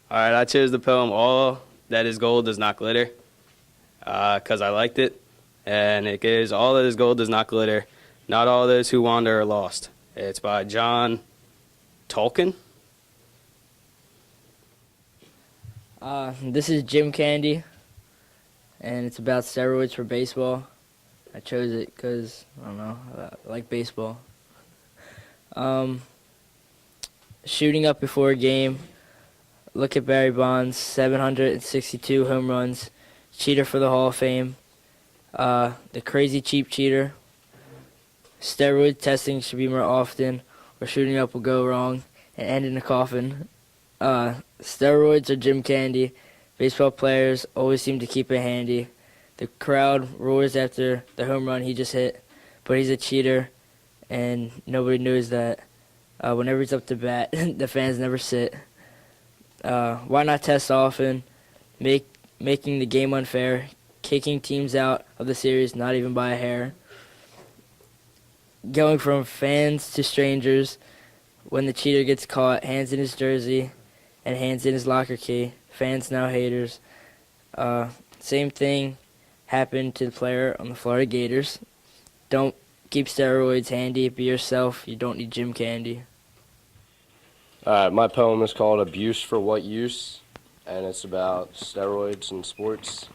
All right, I chose the poem "All That Is Gold Does Not Glitter" because I liked it, and it goes, "All that is gold does not glitter. Not all those who wander are lost." It's by John Tolkien. This is Jim Candy, and it's about steroids for baseball. I chose it because, I don't know, I like baseball. Um, Shooting up before a game. Look at Barry Bonds, 762 home runs. Cheater for the Hall of Fame. The crazy cheap cheater. Steroid testing should be more often, or shooting up will go wrong and end in a coffin. Steroids are Jim Candy. Baseball players always seem to keep it handy. The crowd roars after the home run he just hit, but he's a cheater, and nobody knows that. Whenever he's up to bat, the fans never sit. Why not test often? Making the game unfair. Kicking teams out of the series, not even by a hair. Going from fans to strangers. When the cheater gets caught, hands in his jersey and hands in his locker key. Fans now haters. Same thing happened to the player on the Florida Gators. Don't keep steroids handy. Be yourself. You don't need Jim Candy. My poem is called Abuse for What Use, and it's about steroids in sports.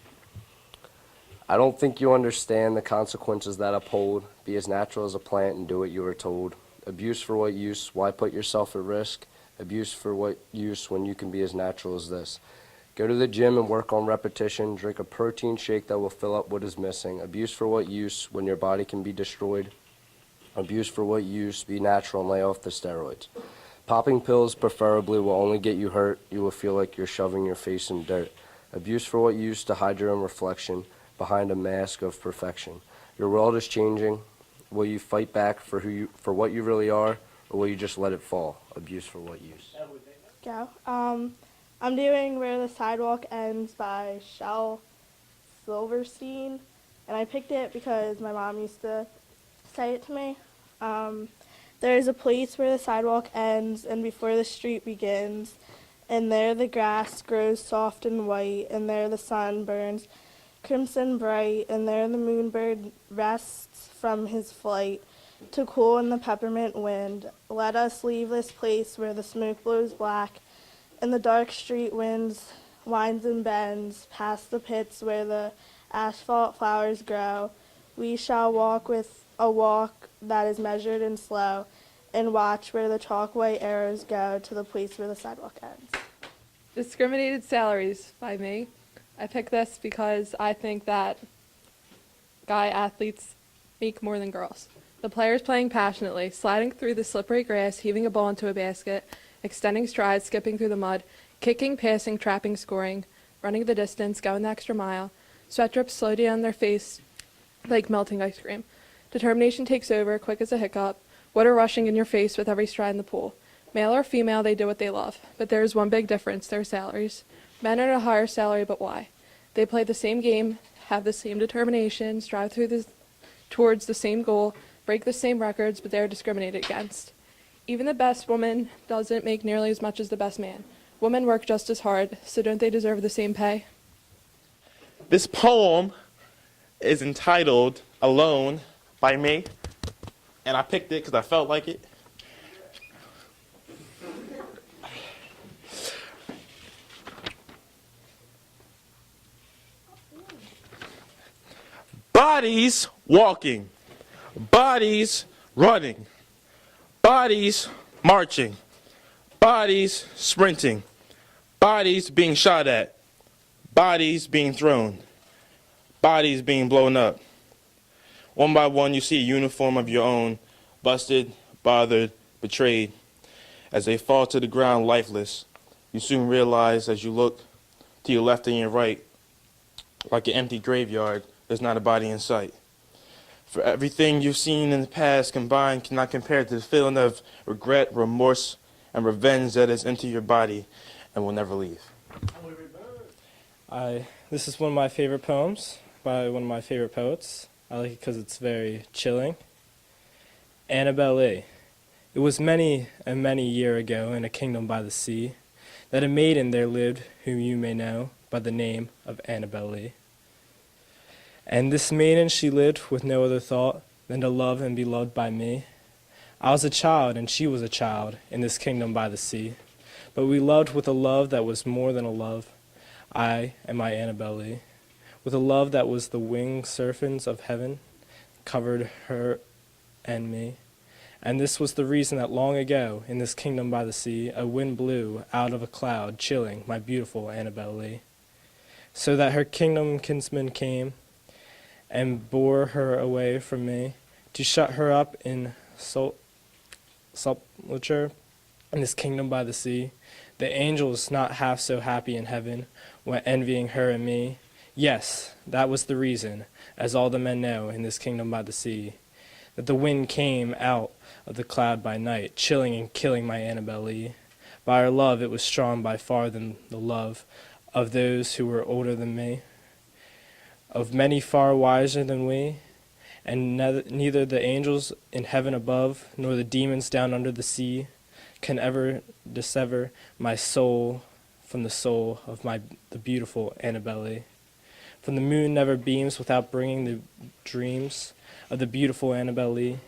I don't think you understand the consequences that uphold. Be as natural as a plant and do what you are told. Abuse for what use? Why put yourself at risk? Abuse for what use when you can be as natural as this? Go to the gym and work on repetition. Drink a protein shake that will fill up what is missing. Abuse for what use when your body can be destroyed? Abuse for what use? Be natural and lay off the steroids. Popping pills preferably will only get you hurt. You will feel like you're shoving your face in dirt. Abuse for what use? To hide your own reflection behind a mask of perfection. Your world is changing. Will you fight back for what you really are, or will you just let it fall? Abuse for what use? Go. I'm doing Where the Sidewalk Ends by Shel Silverstein, and I picked it because my mom used to say it to me. There is a place where the sidewalk ends and before the street begins, and there the grass grows soft and white, and there the sun burns crimson bright, and there the moonbird rests from his flight to cool in the peppermint wind. Let us leave this place where the smoke blows black, and the dark street winds and bends past the pits where the asphalt flowers grow. We shall walk with a walk that is measured and slow, and watch where the chalk white arrows go to the place where the sidewalk ends. Discriminated Salaries by me. I picked this because I think that guy athletes make more than girls. The players playing passionately, sliding through the slippery grass, heaving a ball into a basket, extending strides, skipping through the mud, kicking, passing, trapping, scoring, running the distance, going the extra mile. Sweat drips slow down their face like melting ice cream. Determination takes over, quick as a hiccup. Water rushing in your face with every stride in the pool. Male or female, they do what they love. But there is one big difference, their salaries. Men earn a higher salary, but why? They play the same game, have the same determination, strive towards the same goal, break the same records, but they are discriminated against. Even the best woman doesn't make nearly as much as the best man. Women work just as hard, so don't they deserve the same pay? This poem is entitled Alone by me, and I picked it because I felt like it. Bodies walking, bodies running, bodies marching, bodies sprinting, bodies being shot at, bodies being thrown, bodies being blown up. One by one, you see a uniform of your own, busted, bothered, betrayed. As they fall to the ground lifeless, you soon realize as you look to your left and your right, like an empty graveyard, there's not a body in sight. For everything you've seen in the past combined cannot compare to the feeling of regret, remorse, and revenge that is into your body and will never leave. This is one of my favorite poems by one of my favorite poets. I like it because it's very chilling. Annabelle Lee. It was many and many a year ago in a kingdom by the sea. that a maiden there lived whom you may know by the name of Annabel Lee. And this maiden she lived with no other thought than to love and be loved by me. I was a child and she was a child in this kingdom by the sea, but we loved with a love that was more than a love, I and my Annabel Lee, with a love that was the winged serpents of heaven covered her and me. And this was the reason that long ago, in this kingdom by the sea, a wind blew out of a cloud, chilling my beautiful Annabel Lee, so that her kingdom kinsmen came and bore her away from me, to shut her up in sepulture in this kingdom by the sea. The angels, not half so happy in heaven, went envying her and me. Yes, that was the reason, as all the men know in this kingdom by the sea, that the wind came out of the cloud by night, chilling and killing my Annabel Lee. By our love it was strong by far than the love of those who were older than me, of many far wiser than we, and neither the angels in heaven above nor the demons down under the sea can ever dissever my soul from the soul of the beautiful Annabel Lee. For the moon never beams without bringing the dreams of the beautiful Annabel Lee,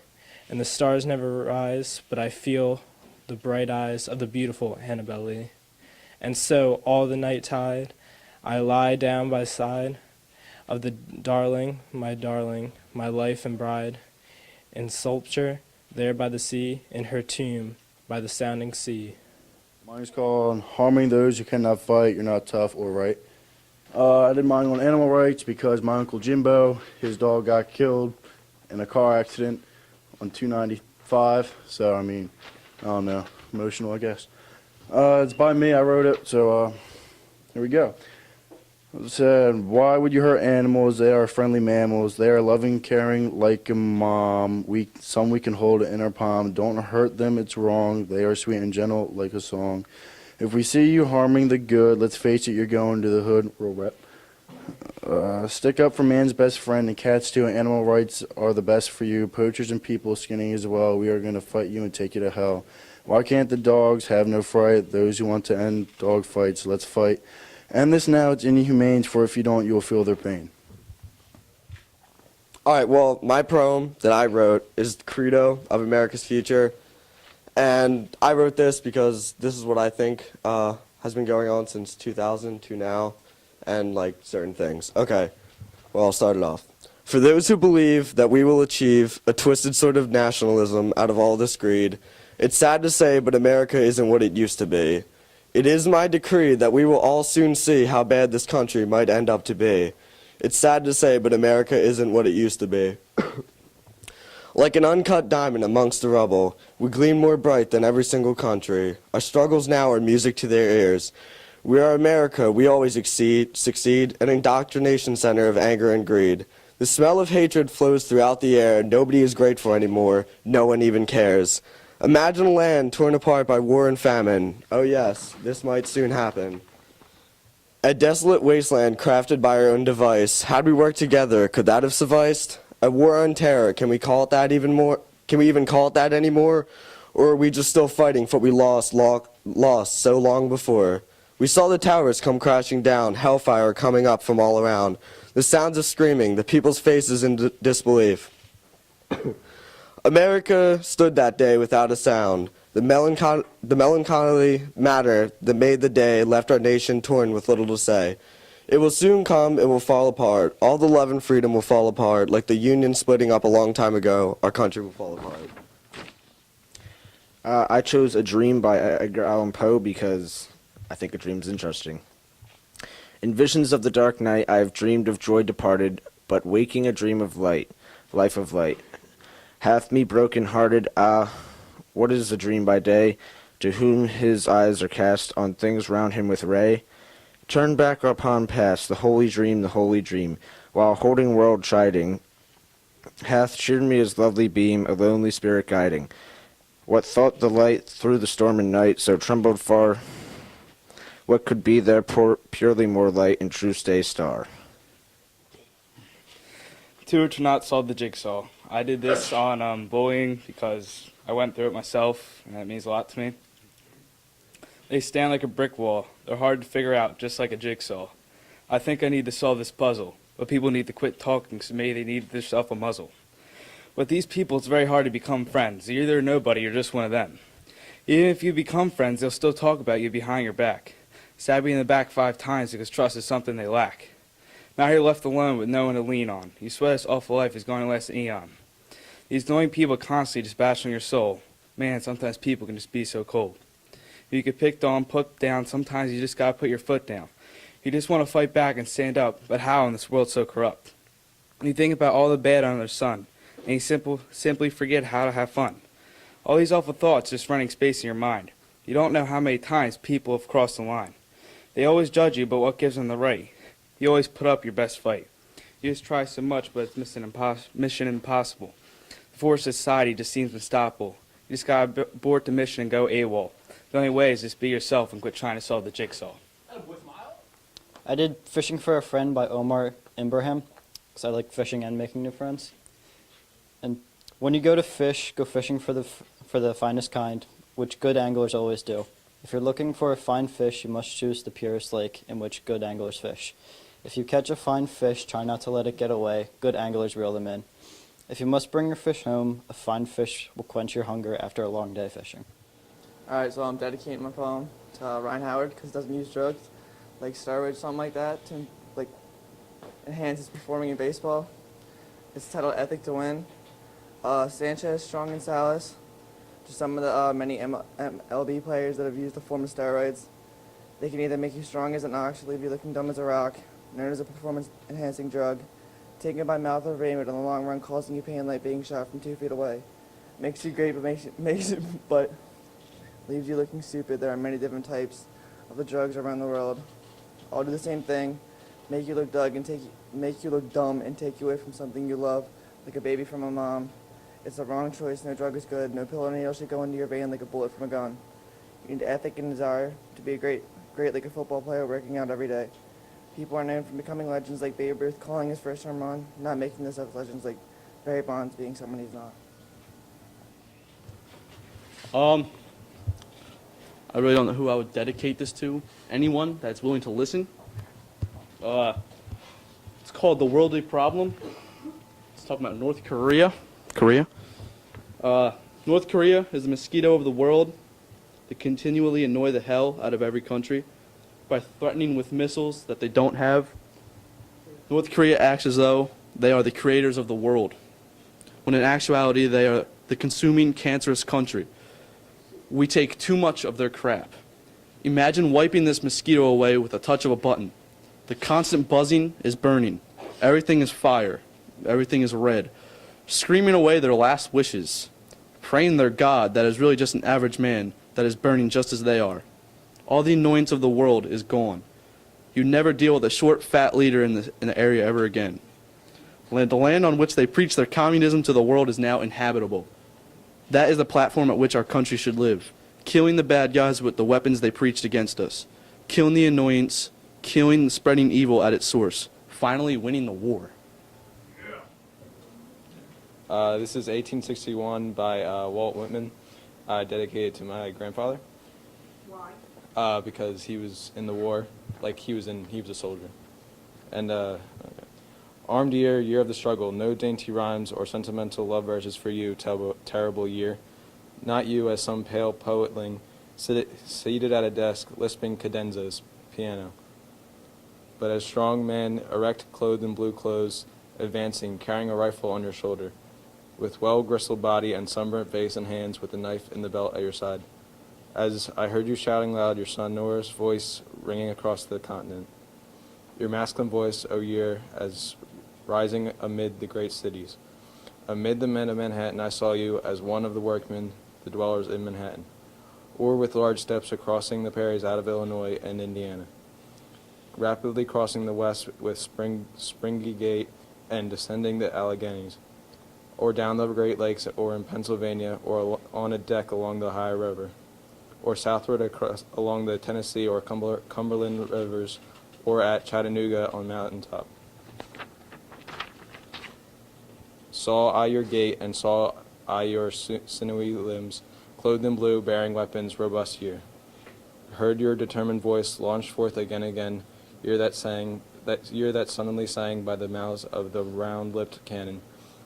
and the stars never rise, but I feel the bright eyes of the beautiful Annabel Lee. And so, all the night tide, I lie down by side of the darling, my life and bride, in sepulture there by the sea, in her tomb by the sounding sea. Mine's called Harming Those Who Cannot Fight, You're Not Tough or Right. I did mine on animal rights because my Uncle Jimbo, his dog got killed in a car accident on 295. So, I mean, I don't know, emotional, I guess. It's by me, I wrote it, so here we go. It said, why would you hurt animals? They are friendly mammals. They are loving, caring, like a mom. Some we can hold in our palm. Don't hurt them, it's wrong. They are sweet and gentle, like a song. If we see you harming the good, let's face it, you're going to the hood. Real rep. Stick up for man's best friend, and cats too, and animal rights are the best for you. Poachers and people skinning as well. We are going to fight you and take you to hell. Why can't the dogs have no fright? Those who want to end dog fights, let's fight. End this now, it's inhumane, for if you don't, you will feel their pain. All right, well, my poem that I wrote is the Credo of America's Future. And I wrote this because this is what I think has been going on since 2000 to now, and like certain things. Okay, well, I'll start it off. For those who believe that we will achieve a twisted sort of nationalism out of all this greed, it's sad to say, but America isn't what it used to be. It is my decree that we will all soon see how bad this country might end up to be. It's sad to say, but America isn't what it used to be. Like an uncut diamond amongst the rubble, we gleam more bright than every single country. Our struggles now are music to their ears. We are America, we always succeed, an indoctrination center of anger and greed. The smell of hatred flows throughout the air, nobody is grateful anymore, no one even cares. Imagine a land torn apart by war and famine. Oh yes, this might soon happen. A desolate wasteland crafted by our own device. Had we worked together, could that have sufficed? A war on terror, can we call it that even more? Can we even call it that anymore? Or are we just still fighting for what we lost so long before? We saw the towers come crashing down, hellfire coming up from all around. The sounds of screaming, the people's faces in disbelief. America stood that day without a sound. The melancholy matter that made the day left our nation torn with little to say. It will soon come, it will fall apart. All the love and freedom will fall apart. Like the Union splitting up a long time ago, our country will fall apart. I chose A Dream by Edgar Allan Poe because I think a dream's interesting. In visions of the dark night, I have dreamed of joy departed, but waking a dream of light, life of light. Hath me broken-hearted, what is a dream by day, to whom his eyes are cast on things round him with ray? Turn back upon past, the holy dream, while holding world chiding, hath cheered me as lovely beam, a lonely spirit guiding. What thought the light through the storm and night, so trembled far? What could be there purely more light and true stay star? To not solve the jigsaw. I did this on bullying because I went through it myself, and that means a lot to me. They stand like a brick wall. They're hard to figure out, just like a jigsaw. I think I need to solve this puzzle, but people need to quit talking, so maybe they need themselves a muzzle. With these people, it's very hard to become friends. You're either a nobody or just one of them. Even if you become friends, they'll still talk about you behind your back. Stab you in the back 5 times because trust is something they lack. Now you're left alone with no one to lean on. You swear this awful life is going to last an eon. These annoying people constantly just bash on your soul. Man, sometimes people can just be so cold. You get picked on, put down, sometimes you just gotta put your foot down. You just want to fight back and stand up, but how in this world so corrupt? You think about all the bad under the sun, and you simply forget how to have fun. All these awful thoughts just running space in your mind. You don't know how many times people have crossed the line. They always judge you, but what gives them the right? You always put up your best fight. You just try so much, but it's mission impossible. The force of society just seems unstoppable. You just gotta abort the mission and go AWOL. The only way is just be yourself and quit trying to solve the jigsaw. I did Fishing for a Friend by Omar Ibrahim because I like fishing and making new friends. And when you go to fish, go fishing for the finest kind, which good anglers always do. If you're looking for a fine fish, you must choose the purest lake in which good anglers fish. If you catch a fine fish, try not to let it get away. Good anglers reel them in. If you must bring your fish home, a fine fish will quench your hunger after a long day fishing. Alright, so I'm dedicating my poem to Ryan Howard because he doesn't use drugs, like steroids, something like that, to like enhance his performing in baseball. It's titled Ethic to Win. Sanchez, Strong, and Salas, just some of the many MLB players that have used the form of steroids. They can either make you strong as an ox or leave you looking dumb as a rock, known as a performance-enhancing drug. Taken it by mouth or vein, but in the long run causing you pain like being shot from 2 feet away. Makes you great, but leaves you looking stupid. There are many different types of the drugs around the world. All do the same thing, make you look dumb and take you away from something you love, like a baby from a mom. It's the wrong choice. No drug is good. No pill or needle should go into your vein like a bullet from a gun. You need ethic and desire to be a great like a football player working out every day. People are known for becoming legends like Babe Ruth calling his first home run, not making this up legends like Barry Bonds being someone he's not. I really don't know who I would dedicate this to. Anyone that's willing to listen. It's called The Worldly Problem. It's talking about North Korea. North Korea is the mosquito of the world that continually annoy the hell out of every country by threatening with missiles that they don't have. North Korea acts as though they are the creators of the world, when in actuality they are the consuming cancerous country. We take too much of their crap. Imagine wiping this mosquito away with a touch of a button. The constant buzzing is burning. Everything is fire. Everything is red. Screaming away their last wishes. Praying their God that is really just an average man that is burning just as they are. All the annoyance of the world is gone. You never deal with a short, fat leader in the area ever again. The land on which they preach their communism to the world is now inhabitable. That is the platform at which our country should live. Killing the bad guys with the weapons they preached against us. Killing the annoyance. Killing and spreading evil at its source. Finally winning the war. This is 1861 by Walt Whitman. I dedicate it to my grandfather. Why? Because he was in the war, like he was a soldier. And okay. Armed year, year of the struggle, no dainty rhymes or sentimental love verses for you, terrible year. Not you as some pale poetling, seated at a desk, lisping cadenzas, piano. But as strong man, erect, clothed in blue clothes, advancing, carrying a rifle on your shoulder, with well-gristled body and sunburnt face and hands with a knife in the belt at your side. As I heard you shouting loud, your sonorous voice ringing across the continent. Your masculine voice, O year, as rising amid the great cities. Amid the men of Manhattan, I saw you as one of the workmen, the dwellers in Manhattan, or with large steps crossing the prairies out of Illinois and Indiana, rapidly crossing the west with Springy Gate and descending the Alleghenies, or down the Great Lakes, or in Pennsylvania, or on a deck along the Ohio River, or southward across along the Tennessee or Cumberland rivers, or at Chattanooga on mountaintop. Saw I your gait, and saw I your sinewy limbs, clothed in blue, bearing weapons, robust year. heard your determined voice launch forth again and again. You're that suddenly sang by the mouths of the round-lipped cannon.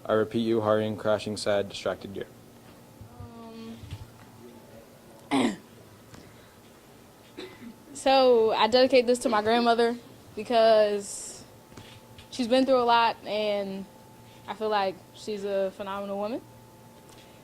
I repeat you, hurrying, crashing, sad, distracted deer. So I dedicate this to my grandmother because she's been through a lot and I feel like she's a phenomenal woman.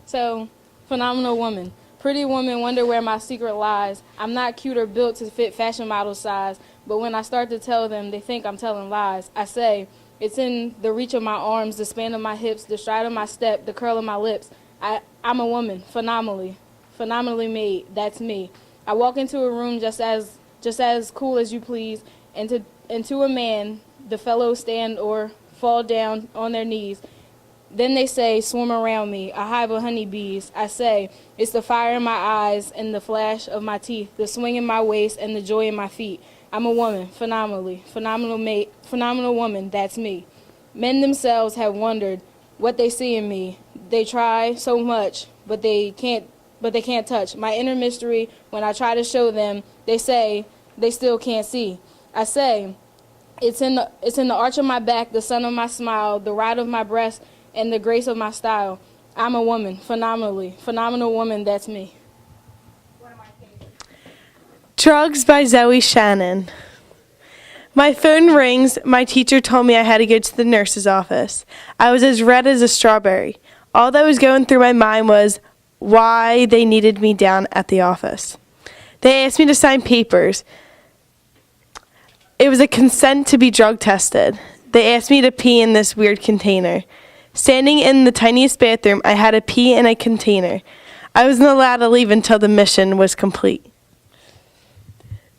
So, phenomenal woman. Pretty woman, wonder where my secret lies. I'm not cute or built to fit fashion model size, but when I start to tell them, they think I'm telling lies. I say, it's in the reach of my arms, the span of my hips, the stride of my step, the curl of my lips. I'm a woman, phenomenally made. That's me. I walk into a room just as cool as you please, and to a man, the fellows stand or fall down on their knees. Then they say, swarm around me, a hive of honeybees. I say, it's the fire in my eyes and the flash of my teeth, the swing in my waist and the joy in my feet. I'm a woman, phenomenal woman, that's me. Men themselves have wondered what they see in me. They try so much, but they can't touch. My inner mystery, when I try to show them, they say they still can't see. I say, it's in the arch of my back, the sun of my smile, the ride of my breast, and the grace of my style. I'm a woman, phenomenal woman, that's me. Drugs by Zoe Shannon. My phone rings. My teacher told me I had to go to the nurse's office. I was as red as a strawberry. All that was going through my mind was why they needed me down at the office. They asked me to sign papers. It was a consent to be drug tested. They asked me to pee in this weird container. Standing in the tiniest bathroom, I had to pee in a container. I wasn't allowed to leave until the mission was complete.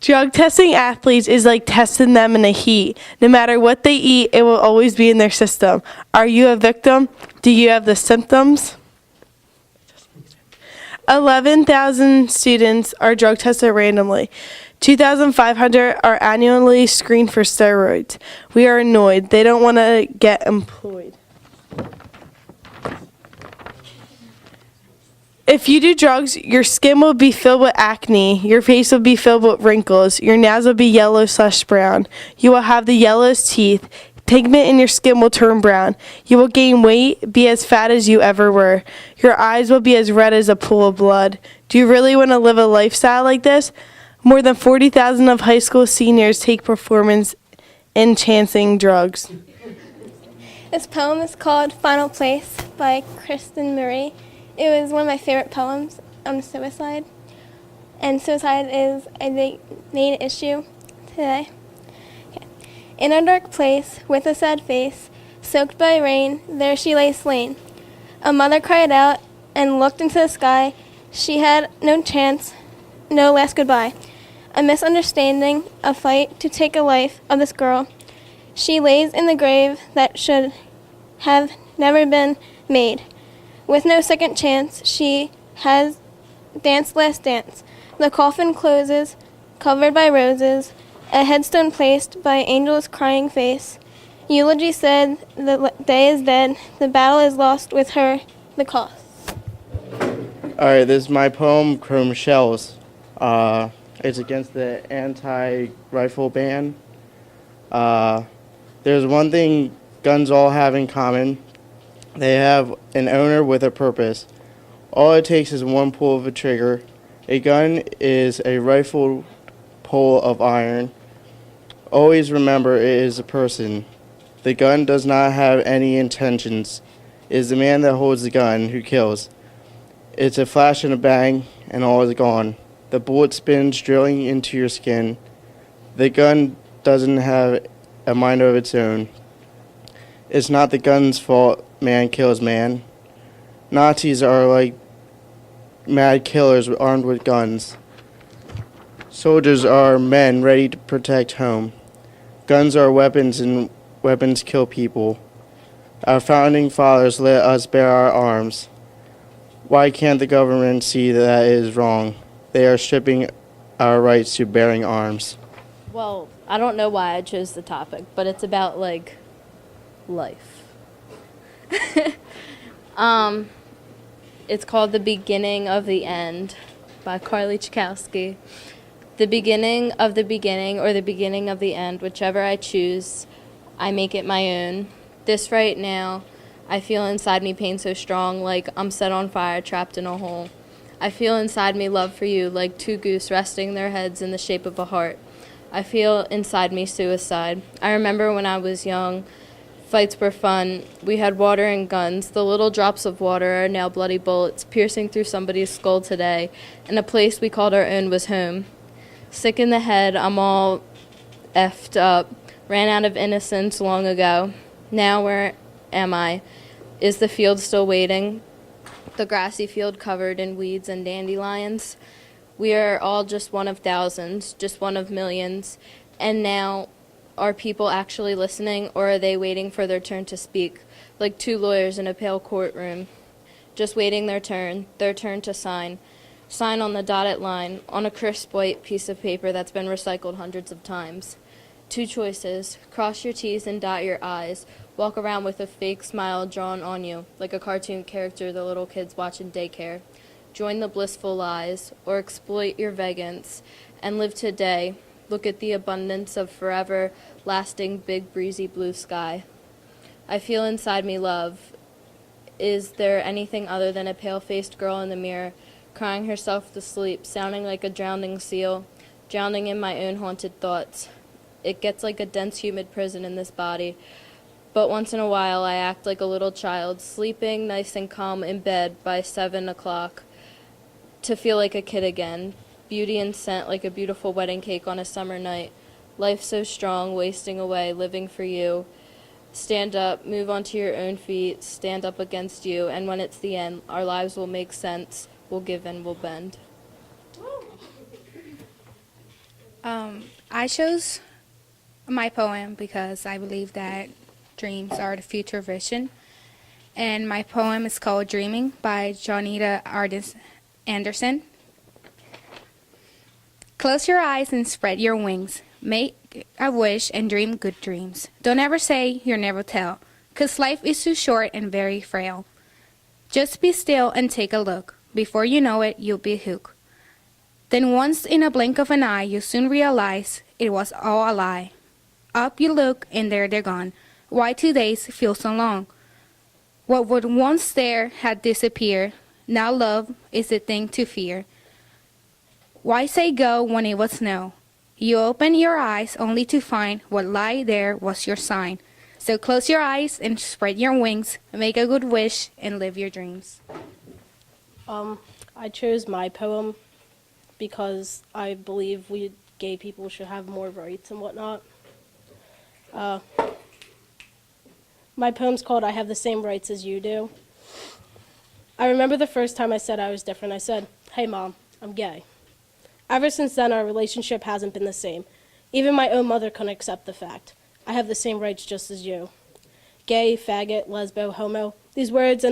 Drug testing athletes is like testing them in a heat. No matter what they eat, it will always be in their system. Are you a victim? Do you have the symptoms? 11,000 students are drug tested randomly. 2,500 are annually screened for steroids. We are annoyed. They don't want to get employed. If you do drugs, your skin will be filled with acne, your face will be filled with wrinkles, your nails will be yellow/brown. You will have the yellowest teeth. Pigment in your skin will turn brown. You will gain weight, be as fat as you ever were. Your eyes will be as red as a pool of blood. Do you really want to live a lifestyle like this? More than 40,000 of high school seniors take performance enhancing drugs. This poem is called Final Place by Kristen Marie. It was one of my favorite poems on suicide. And suicide is a main issue today. Okay. In a dark place, with a sad face, soaked by rain, there she lay slain. A mother cried out and looked into the sky. She had no chance, no last goodbye. A misunderstanding, a fight to take a life of this girl. She lays in the grave that should have never been made. With no second chance, she has danced last dance. The coffin closes, covered by roses, a headstone placed by angel's crying face. Eulogy said, the day is dead, the battle is lost with her, the cost. Alright, this is my poem, Chrome Shells. It's against the anti-rifle ban. There's one thing guns all have in common. They have an owner with a purpose. All it takes is one pull of a trigger. A gun is a rifled pole of iron. Always remember it is a person. The gun does not have any intentions. It is the man that holds the gun who kills. It's a flash and a bang, and all is gone. The bullet spins, drilling into your skin. The gun doesn't have a mind of its own. It's not the gun's fault man kills man. Nazis are like mad killers armed with guns. Soldiers are men ready to protect home. Guns are weapons, and weapons kill people. Our founding fathers let us bear our arms. Why can't the government see that it is wrong? They are stripping our rights to bearing arms. Well, I don't know why I chose the topic, but it's about, like, life. It's called The Beginning of the End by Carly Chukowski. The beginning of the beginning or the beginning of the end, whichever I choose, I make it my own. This right now, I feel inside me pain so strong, like I'm set on fire, trapped in a hole. I feel inside me love for you, like two goose resting their heads in the shape of a heart. I feel inside me suicide. I remember when I was young, fights were fun. We had water and guns. The little drops of water are now bloody bullets piercing through somebody's skull today, and a place we called our own was home. Sick in the head, I'm all effed up. Ran out of innocence long ago. Now where am I? Is the field still waiting? The grassy field covered in weeds and dandelions. We are all just one of thousands, just one of millions. And now, are people actually listening, or are they waiting for their turn to speak, like two lawyers in a pale courtroom, just waiting their turn to sign. Sign on the dotted line, on a crisp white piece of paper that's been recycled hundreds of times. Two choices: cross your T's and dot your I's. Walk around with a fake smile drawn on you, like a cartoon character the little kids watch in daycare. Join the blissful lies, or exploit your vegans, and live today. Look at the abundance of forever lasting big breezy blue sky. I feel inside me love. Is there anything other than a pale-faced girl in the mirror, crying herself to sleep, sounding like a drowning seal, drowning in my own haunted thoughts? It gets like a dense, humid prison in this body. But once in a while, I act like a little child, sleeping nice and calm in bed by 7 o'clock, to feel like a kid again. Beauty and scent like a beautiful wedding cake on a summer night. Life so strong, wasting away, living for you. Stand up, move onto your own feet, stand up against you, and when it's the end, our lives will make sense. We'll give and we'll bend. I chose my poem because I believe that dreams are the future vision. And my poem is called Dreaming by Johnita Anderson. Close your eyes and spread your wings. Make a wish and dream good dreams. Don't ever say you'll never tell, 'cause life is too short and very frail. Just be still and take a look. Before you know it, you'll be hooked. Then once in a blink of an eye, you soon realize it was all a lie. Up you look and there they're gone. Why 2 days feel so long? What would once there had disappeared. Now love is the thing to fear. Why say go when it was no? You open your eyes only to find what lay there was your sign. So close your eyes and spread your wings, make a good wish and live your dreams. I chose my poem because I believe we gay people should have more rights and whatnot. My poem's called I Have the Same Rights as You Do. I remember the first time I said I was different. I said, "Hey Mom, I'm gay." Ever since then, our relationship hasn't been the same. Even my own mother couldn't accept the fact. I have the same rights just as you. Gay, faggot, lesbo, homo. These words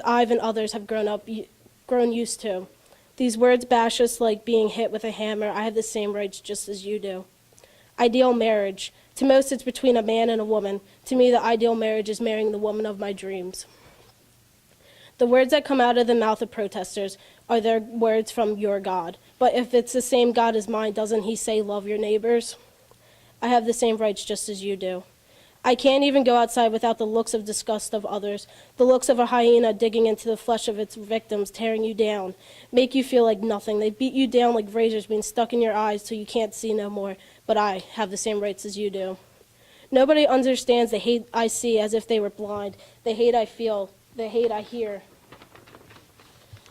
I've and others have grown used to. These words bash us like being hit with a hammer. I have the same rights just as you do. Ideal marriage. To most, it's between a man and a woman. To me, the ideal marriage is marrying the woman of my dreams. The words that come out of the mouth of protesters are their words from your God. But if it's the same God as mine, doesn't he say love your neighbors? I have the same rights just as you do. I can't even go outside without the looks of disgust of others, the looks of a hyena digging into the flesh of its victims, tearing you down, make you feel like nothing. They beat you down like razors being stuck in your eyes till you can't see no more. But I have the same rights as you do. Nobody understands the hate I see as if they were blind, the hate I feel, the hate I hear.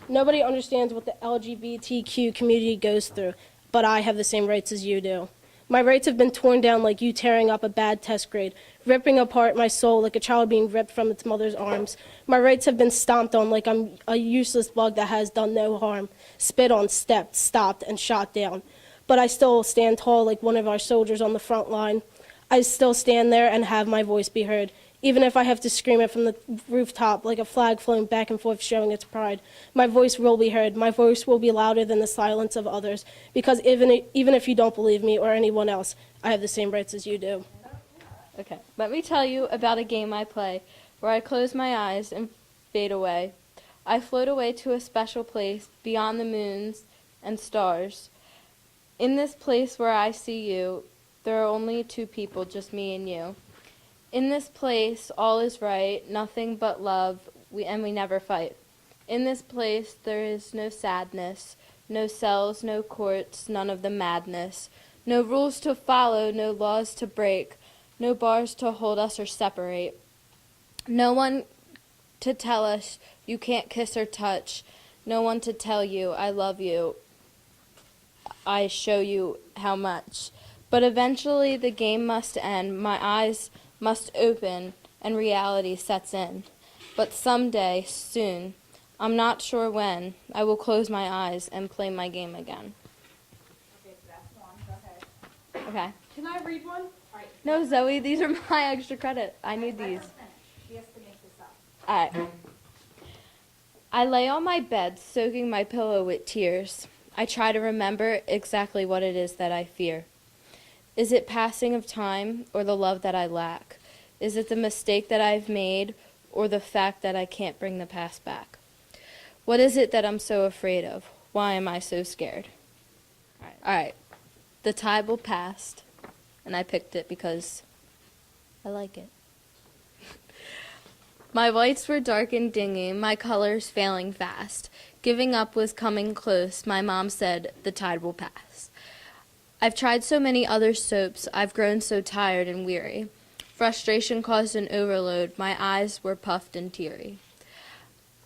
Nobody understands what the LGBTQ community goes through, but I have the same rights as you do. My rights have been torn down like you tearing up a bad test grade, ripping apart my soul like a child being ripped from its mother's arms. My rights have been stomped on like I'm a useless bug that has done no harm, spit on, stepped, stopped, and shot down. But I still stand tall like one of our soldiers on the front line. I still stand there and have my voice be heard, even if I have to scream it from the rooftop like a flag floating back and forth showing its pride. My voice will be heard. My voice will be louder than the silence of others, because even if you don't believe me or anyone else, I have the same rights as you do. Okay, let me tell you about a game I play where I close my eyes and fade away. I float away to a special place beyond the moons and stars. In this place where I see you, there are only two people, just me and you. In this place, all is right, nothing but love, and we never fight. In this place, there is no sadness, no cells, no courts, none of the madness, no rules to follow, no laws to break, no bars to hold us or separate. No one to tell us you can't kiss or touch, no one to tell you I love you, I show you how much. But eventually the game must end, my eyes must open, and reality sets in. But someday, soon, I'm not sure when, I will close my eyes and play my game again. Okay, so that's one. Go ahead. Okay. Can I read one? All right. No, Zoe, these are my extra credit. I need Let these. her finish. She has to make this up. Alright. I lay on my bed, soaking my pillow with tears. I try to remember exactly what it is that I fear. Is it passing of time or the love that I lack? Is it the mistake that I've made or the fact that I can't bring the past back? What is it that I'm so afraid of? Why am I so scared? Alright. The Table passed, and I picked it because I like it. My whites were dark and dingy, my colors failing fast. Giving up was coming close, my mom said, the tide will pass. I've tried so many other soaps, I've grown so tired and weary. Frustration caused an overload, my eyes were puffed and teary.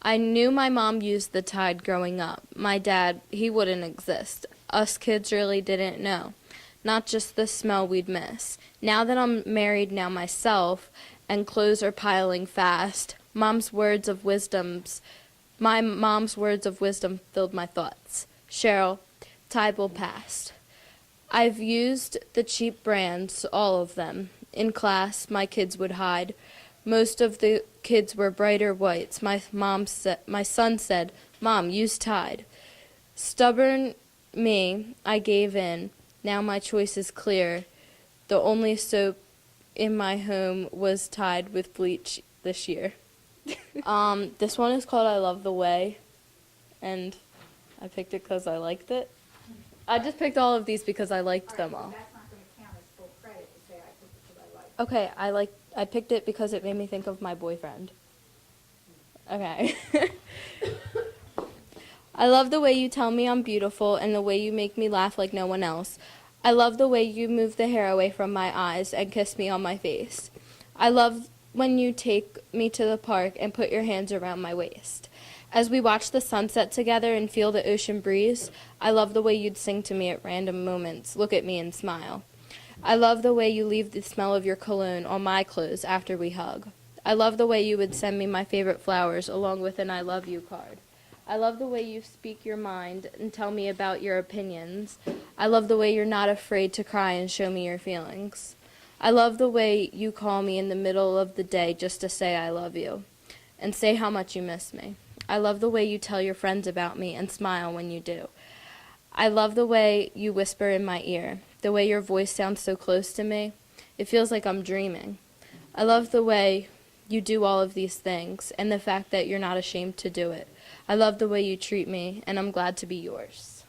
I knew my mom used the Tide growing up. My dad, he wouldn't exist. Us kids really didn't know. Not just the smell we'd miss. Now that I'm married now myself, and clothes are piling fast, my mom's words of wisdom filled my thoughts. Cheryl, Tide will pass. I've used the cheap brands, all of them. In class, my kids would hide. Most of the kids were brighter whites. My son said, Mom, use Tide. Stubborn me, I gave in. Now my choice is clear. The only soap in my home was Tide with bleach this year. This one is called I Love the Way, and I picked it because I liked it. I just picked all of these because I liked them all. That's not going to count as full credit to say I picked it because I like Okay, I picked it because it made me think of my boyfriend. Okay. I love the way you tell me I'm beautiful and the way you make me laugh like no one else. I love the way you move the hair away from my eyes and kiss me on my face. I love when you take me to the park and put your hands around my waist. As we watch the sunset together and feel the ocean breeze, I love the way you'd sing to me at random moments, look at me and smile. I love the way you leave the smell of your cologne on my clothes after we hug. I love the way you would send me my favorite flowers along with an I love you card. I love the way you speak your mind and tell me about your opinions. I love the way you're not afraid to cry and show me your feelings. I love the way you call me in the middle of the day just to say I love you and say how much you miss me. I love the way you tell your friends about me and smile when you do. I love the way you whisper in my ear, the way your voice sounds so close to me. It feels like I'm dreaming. I love the way you do all of these things and the fact that you're not ashamed to do it. I love the way you treat me, and I'm glad to be yours.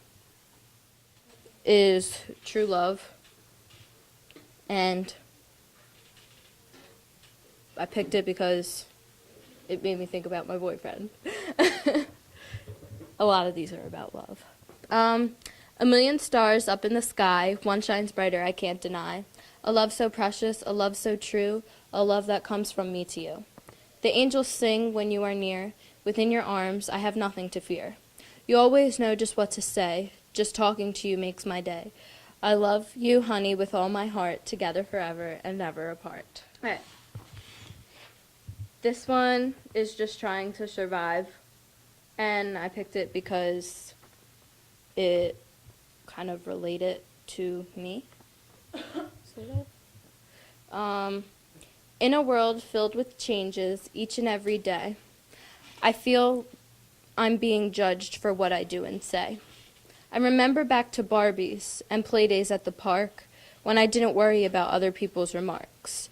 Is True Love. And I picked it because it made me think about my boyfriend. A lot of these are about love. A million stars up in the sky, one shines brighter, I can't deny. A love so precious, a love so true, a love that comes from me to you. The angels sing when you are near. Within your arms, I have nothing to fear. You always know just what to say. Just talking to you makes my day. I love you, honey, with all my heart, together forever and never apart. All right. This one is just trying to survive, and I picked it because it kind of related to me. Sort of. In a world filled with changes each and every day, I feel I'm being judged for what I do and say. I remember back to Barbies and playdays at the park when I didn't worry about other people's remarks.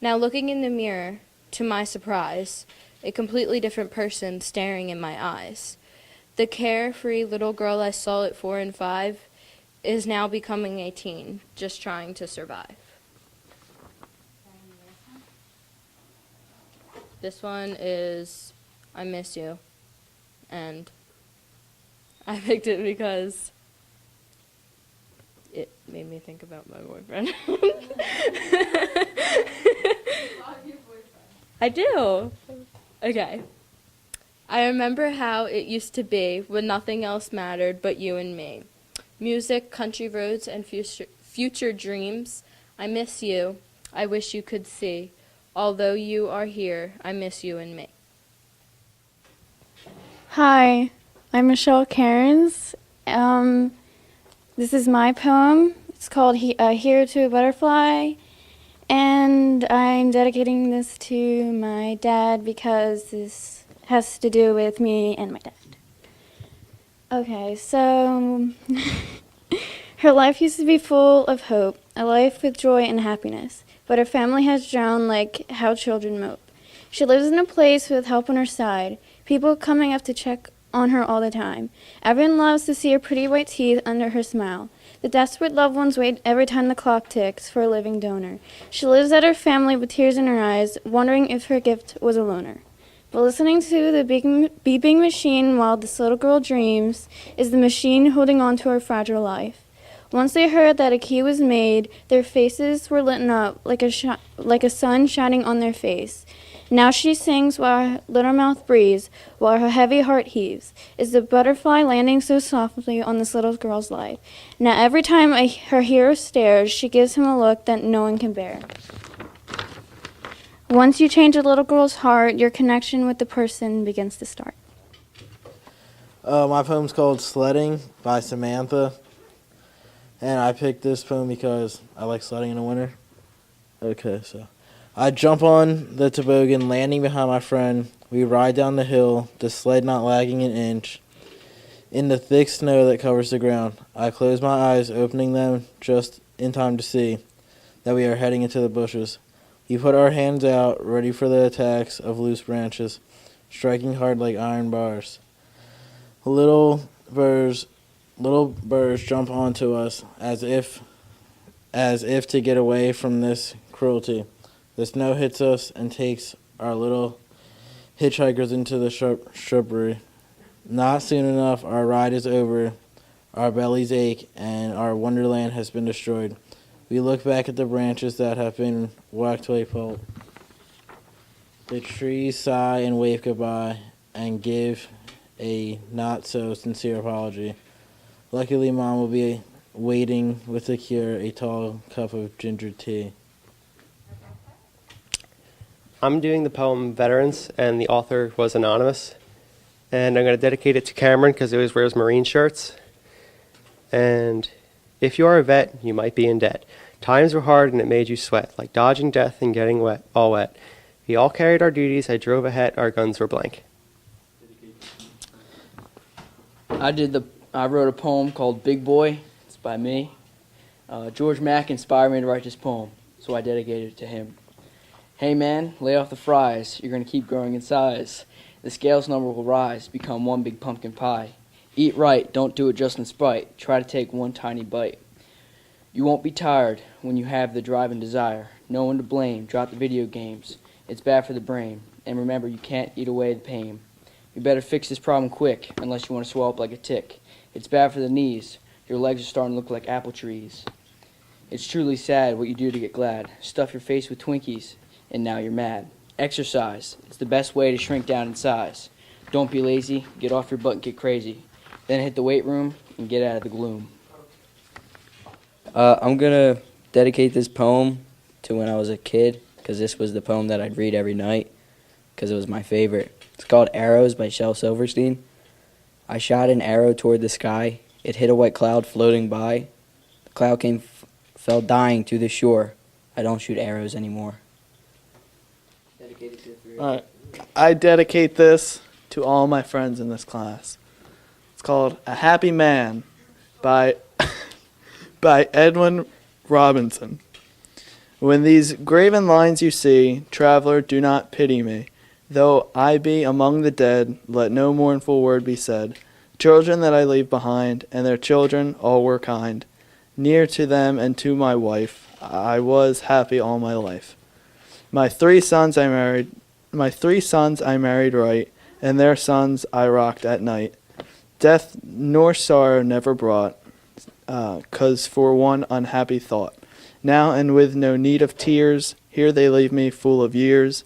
Now looking in the mirror, to my surprise, a completely different person staring in my eyes. The carefree little girl I saw at 4 and 5 is now becoming a teen, just trying to survive. This one is I Miss You, and I picked it because it made me think about my boyfriend. I do. Okay. I remember how it used to be when nothing else mattered but you and me. Music, country roads, and future dreams. I miss you. I wish you could see. Although you are here, I miss you and me. Hi, I'm Michelle Cairns. This is my poem. It's called Here to a Butterfly, and I'm dedicating this to my dad because this has to do with me and my dad. Okay, so her life used to be full of hope, a life with joy and happiness, but her family has drowned like how children mope. She lives in a place with help on her side, people coming up to check on her all the time. Everyone loves to see her pretty white teeth under her smile. The desperate loved ones wait every time the clock ticks for a living donor. She lives at her family with tears in her eyes, wondering if her gift was a loner. But listening to the beeping machine while this little girl dreams is the machine holding on to her fragile life. Once they heard that a key was made, their faces were lit up like a sun shining on their face. Now she sings while her little mouth breathes, while her heavy heart heaves. Is the butterfly landing so softly on this little girl's life? Now every time her hero stares, she gives him a look that no one can bear. Once you change a little girl's heart, your connection with the person begins to start. My poem's called Sledding by Samantha. And I picked this poem because I like sledding in the winter. Okay, so I jump on the toboggan, landing behind my friend. We ride down the hill, the sled not lagging an inch. In the thick snow that covers the ground, I close my eyes, opening them just in time to see that we are heading into the bushes. We put our hands out, ready for the attacks of loose branches, striking hard like iron bars. Little birds jump onto us as if to get away from this cruelty. The snow hits us and takes our little hitchhikers into the shrubbery. Not soon enough, our ride is over, our bellies ache, and our wonderland has been destroyed. We look back at the branches that have been whacked to a pulp. The trees sigh and wave goodbye and give a not-so-sincere apology. Luckily, Mom will be waiting with the cure, a tall cup of ginger tea. I'm doing the poem Veterans, and the author was anonymous. And I'm going to dedicate it to Cameron because he always wears Marine shirts. And if you are a vet, you might be in debt. Times were hard and it made you sweat, like dodging death and getting wet, all wet. We all carried our duties, I drove ahead, our guns were blank. I wrote a poem called Big Boy. It's by me. George Mack inspired me to write this poem, so I dedicated it to him. Hey man, lay off the fries. You're going to keep growing in size. The scales number will rise, become one big pumpkin pie. Eat right, don't do it just in spite. Try to take one tiny bite. You won't be tired when you have the drive and desire. No one to blame, drop the video games. It's bad for the brain. And remember, you can't eat away the pain. You better fix this problem quick, unless you want to swell up like a tick. It's bad for the knees. Your legs are starting to look like apple trees. It's truly sad what you do to get glad. Stuff your face with Twinkies, and now you're mad. Exercise. It's the best way to shrink down in size. Don't be lazy. Get off your butt and get crazy. Then hit the weight room and get out of the gloom. I'm going to dedicate this poem to when I was a kid, because this was the poem that I'd read every night, because it was my favorite. It's called Arrows by Shel Silverstein. I shot an arrow toward the sky. It hit a white cloud floating by. The cloud fell dying to the shore. I don't shoot arrows anymore. All right. I dedicate this to all my friends in this class. It's called A Happy Man by by Edwin Robinson. When these graven lines you see, traveler, do not pity me. Though I be among the dead, let no mournful word be said. Children that I leave behind, and their children all were kind. near to them and to my wife. I was happy all my life. My three sons I married right, and their sons I rocked at night. Death nor sorrow never brought, 'cause for one unhappy thought. Now and with no need of tears, here they leave me full of years.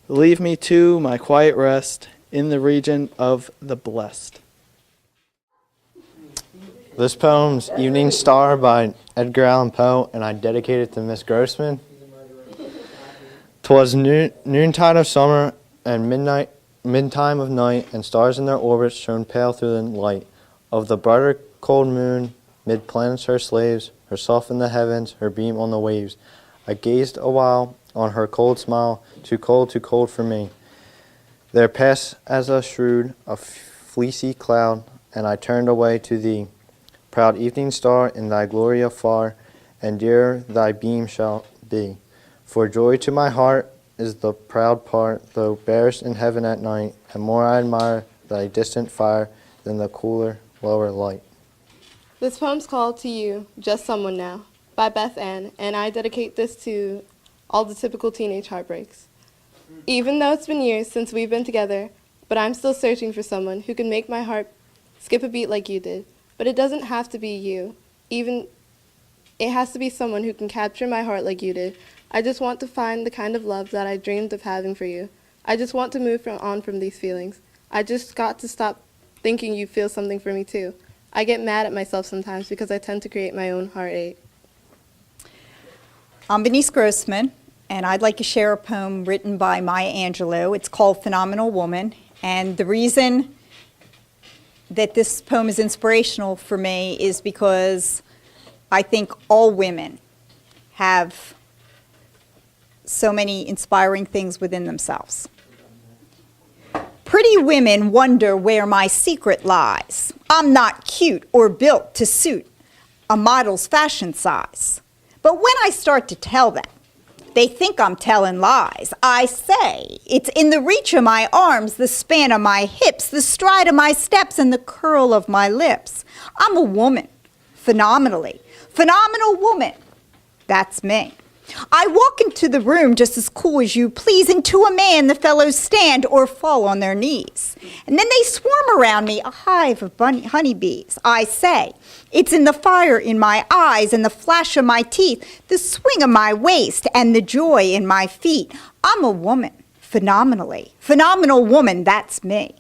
Leave me to my quiet rest in the region of the blessed. This poem's Evening Star by Edgar Allan Poe, and I dedicate it to Miss Grossman. 'Twas noontide of summer and midtime of night, and stars in their orbits shone pale through the light of the brighter cold moon. Mid planets her slaves, herself in the heavens, her beam on the waves. I gazed awhile on her cold smile, too cold for me. There passed as a shrewd, a fleecy cloud, and I turned away to thee. Proud evening star, in thy glory afar, and dear thy beam shall be. For joy to my heart is the proud part, though barest in heaven at night, and more I admire thy distant fire than the cooler, lower light. This poem's called To You, Just Someone Now, by Beth Ann, and I dedicate this to all the typical teenage heartbreaks. Even though it's been years since we've been together, but I'm still searching for someone who can make my heart skip a beat like you did. But it doesn't have to be you. It has to be someone who can capture my heart like you did. I just want to find the kind of love that I dreamed of having for you. I just want to move on from these feelings. I just got to stop thinking you feel something for me too. I get mad at myself sometimes because I tend to create my own heartache. I'm Denise Grossman, and I'd like to share a poem written by Maya Angelou. It's called Phenomenal Woman, and the reason that this poem is inspirational for me is because I think all women have so many inspiring things within themselves. Pretty women wonder where my secret lies. I'm not cute or built to suit a model's fashion size. But when I start to tell them, they think I'm telling lies. I say, it's in the reach of my arms, the span of my hips, the stride of my steps, and the curl of my lips. I'm a woman, phenomenally. Phenomenal woman, that's me. I walk into the room just as cool as you please, and to a man the fellows stand or fall on their knees. And then they swarm around me, a hive of honeybees. I say, it's in the fire in my eyes and the flash of my teeth, the swing of my waist and the joy in my feet. I'm a woman, phenomenally. Phenomenal woman, that's me.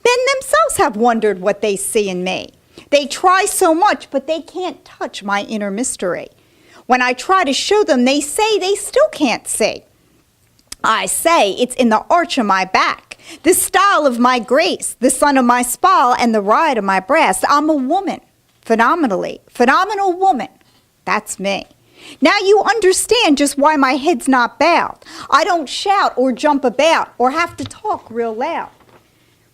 Men themselves have wondered what they see in me. They try so much, but they can't touch my inner mystery. When I try to show them, they say they still can't see. I say it's in the arch of my back, the style of my grace, the sun of my spine, and the ride of my breast. I'm a woman, phenomenally. Phenomenal woman, that's me. Now you understand just why my head's not bowed. I don't shout or jump about or have to talk real loud.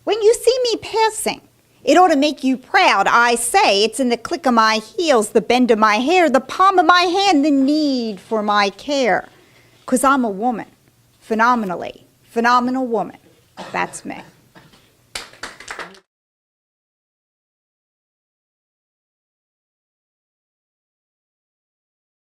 When you see me passing, it ought to make you proud. I say it's in the click of my heels, the bend of my hair, the palm of my hand, the need for my care. 'Cause I'm a woman, phenomenally. Phenomenal woman. That's me.